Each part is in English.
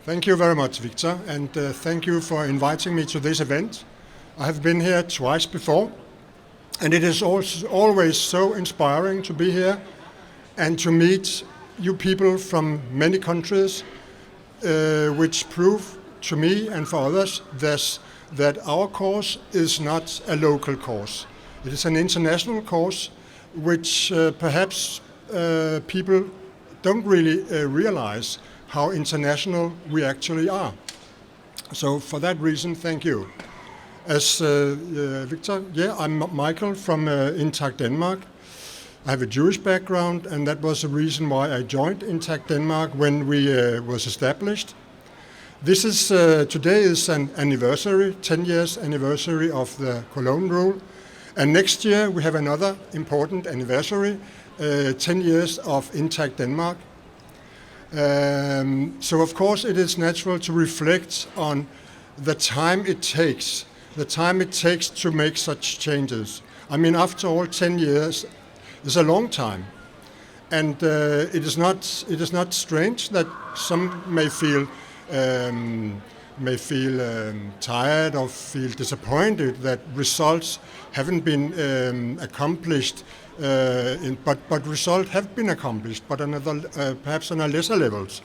Thank you very much, Victor, and thank you for inviting me to this event. I have been here twice before, and it is also always so inspiring to be here and to meet you people from many countries, which prove to me and for others that our cause is not a local cause. It is an international cause, which perhaps people don't really realize how international we actually are. So for that reason, thank you. As Victor, I'm Mikael from Intact Denmark. I have a Jewish background, and that was the reason why I joined Intact Denmark when we was established. This is today is an anniversary, 10 years anniversary of the Cologne Rule, and next year we have another important anniversary, 10 years of Intact Denmark. So of course it is natural to reflect on the time it takes to make such changes. I mean, after all, 10 years is a long time, and it is not strange that some may feel tired or feel disappointed that results haven't been accomplished. But results have been accomplished, but perhaps on a lesser levels.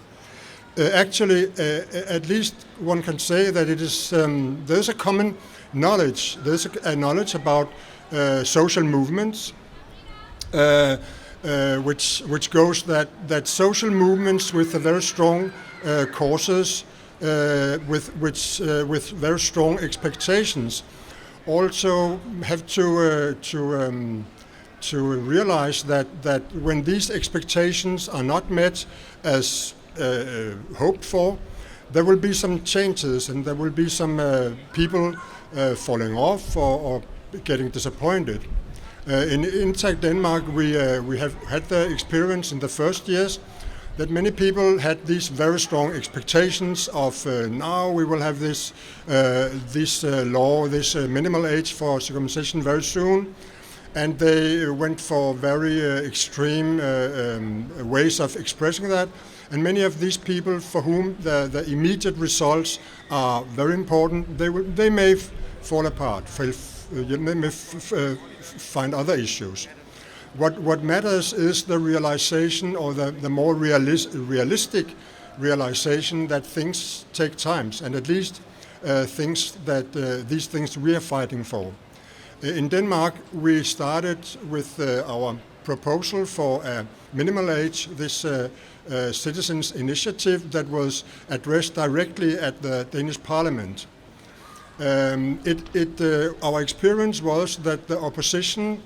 Actually, at least one can say that it is there's a common knowledge. There's a knowledge about social movements, which goes that social movements with a very strong causes, with very strong expectations, also have to realize that when these expectations are not met as hoped for, there will be some changes and there will be some people falling off or getting disappointed. In Intact Denmark, we have had the experience in the first years that many people had these very strong expectations of now we will have this law, this minimal age for circumcision very soon. And they went for very extreme ways of expressing that. And many of these people for whom the immediate results are very important, they may fall apart, they may find other issues. What matters is the realization, or the more realistic realization that things take time, and at least these things we are fighting for. In Denmark, we started with our proposal for a minimal age, this citizens' initiative that was addressed directly at the Danish Parliament. Our experience was that the opposition,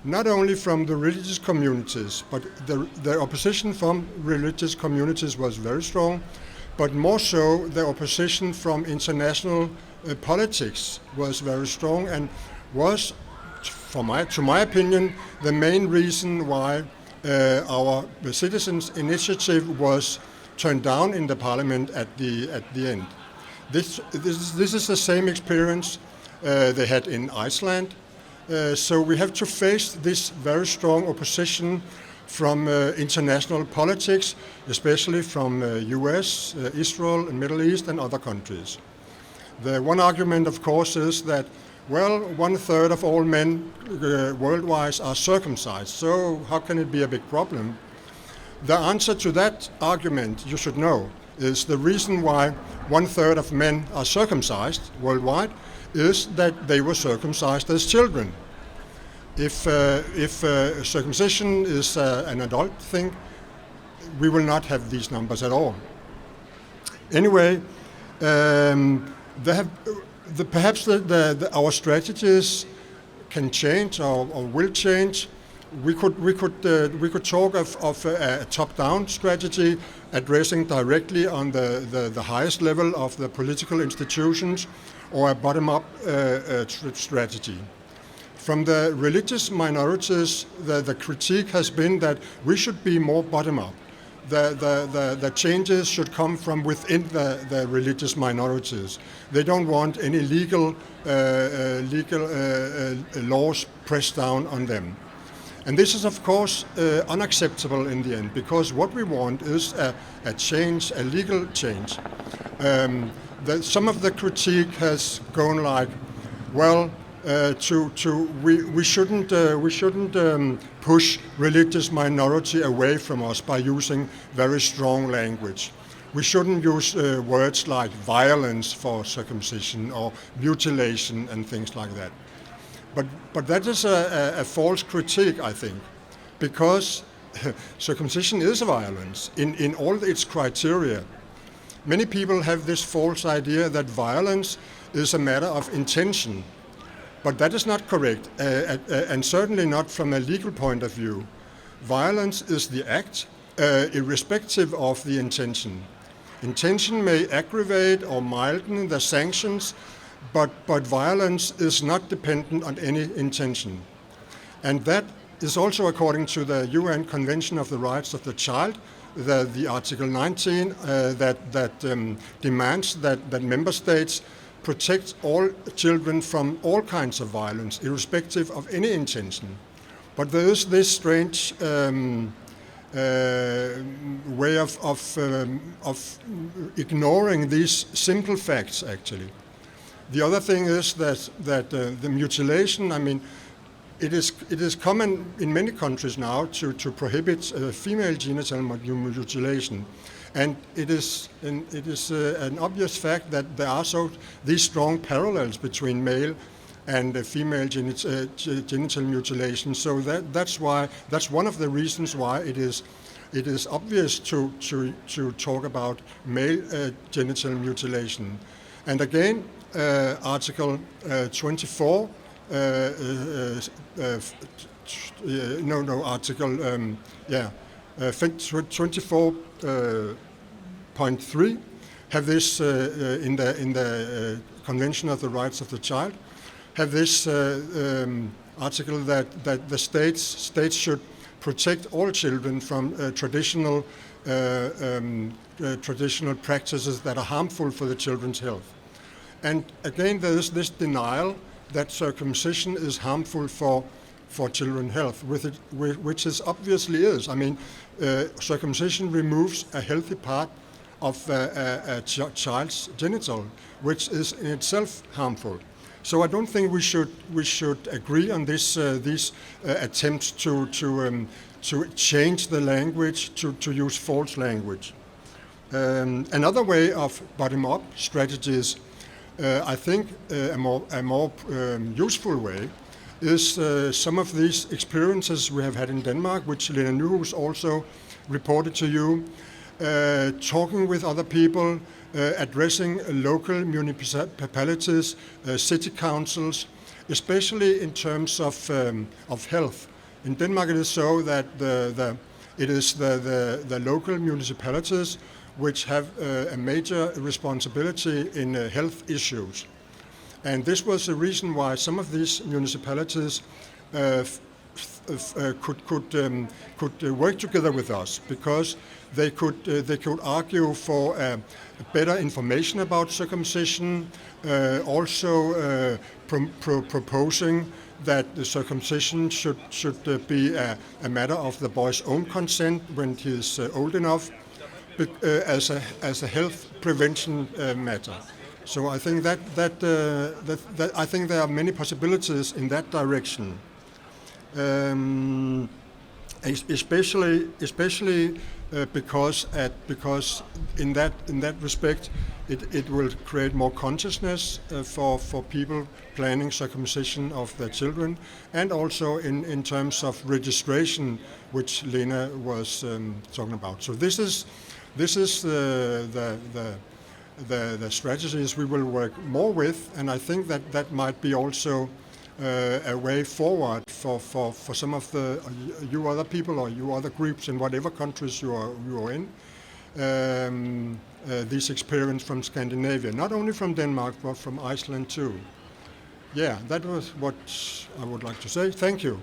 not only from the religious communities, but the opposition from religious communities was very strong, but more so the opposition from international politics was very strong, and was, to my opinion, the main reason why our citizens' initiative was turned down in the parliament at the end. This is the same experience they had in Iceland. So we have to face this very strong opposition from international politics, especially from US, Israel, and Middle East, and other countries. The one argument, of course, is that, well, 1/3 of all men worldwide are circumcised, so how can it be a big problem? The answer to that argument, you should know, is the reason why 1/3 of men are circumcised worldwide is that they were circumcised as children. If circumcision is an adult thing, we will not have these numbers at all. Anyway, perhaps our strategies can change or will change. We could talk of a top-down strategy addressing directly on the highest level of the political institutions, or a bottom-up strategy. From the religious minorities, the critique has been that we should be more bottom-up. The changes should come from within the religious minorities. They don't want any legal laws pressed down on them. And this is, of course, unacceptable in the end, because what we want is a change, a legal change. Some of the critique has gone like, well, we shouldn't push religious minority away from us by using very strong language. We shouldn't use words like violence for circumcision or mutilation and things like that. But that is a false critique, I think, because circumcision is violence in all its criteria. Many people have this false idea that violence is a matter of intention, but that is not correct, and certainly not from a legal point of view. Violence is the act, irrespective of the intention. Intention may aggravate or milden the sanctions, but violence is not dependent on any intention. And that is also according to the UN Convention of the Rights of the Child, the Article 19 that demands that member states protect all children from all kinds of violence, irrespective of any intention. But there is this strange way of ignoring these simple facts, actually. The other thing is that the mutilation, I mean, it is common in many countries now to prohibit female genital mutilation, and it is an obvious fact that there are these strong parallels between male and female genital mutilation. So that's one of the reasons why it is obvious to talk about male genital mutilation. And again, Article 24. Article 24.3 have this in the Convention of the Rights of the Child, have this article that the states should protect all children from traditional practices that are harmful for the children's health. And again, there is this denial that circumcision is harmful for children's health, which it obviously is. I mean, circumcision removes a healthy part of a child's genital, which is in itself harmful. So I don't think we should agree on these attempts to change the language, to use false language. Another way of bottom-up strategies, I think a more useful way is some of these experiences we have had in Denmark, which Lena Nyhus also reported to you, talking with other people, addressing local municipalities, city councils, especially in terms of health. In Denmark, it is so that it is the local municipalities which have a major responsibility in health issues. And this was the reason why some of these municipalities could work together with us, because they could argue for better information about circumcision, also proposing that the circumcision should be a matter of the boy's own consent when he is old enough, as a health prevention matter. So I think that I think there are many possibilities in that direction, especially because in that respect it will create more consciousness for people planning circumcision of their children, and also in terms of registration, which Lena was talking about. So this is the strategies we will work more with, and I think that might be also a way forward for some of you other people or you other groups in whatever countries you are in. This experience from Scandinavia, not only from Denmark but from Iceland too. Yeah, that was what I would like to say. Thank you.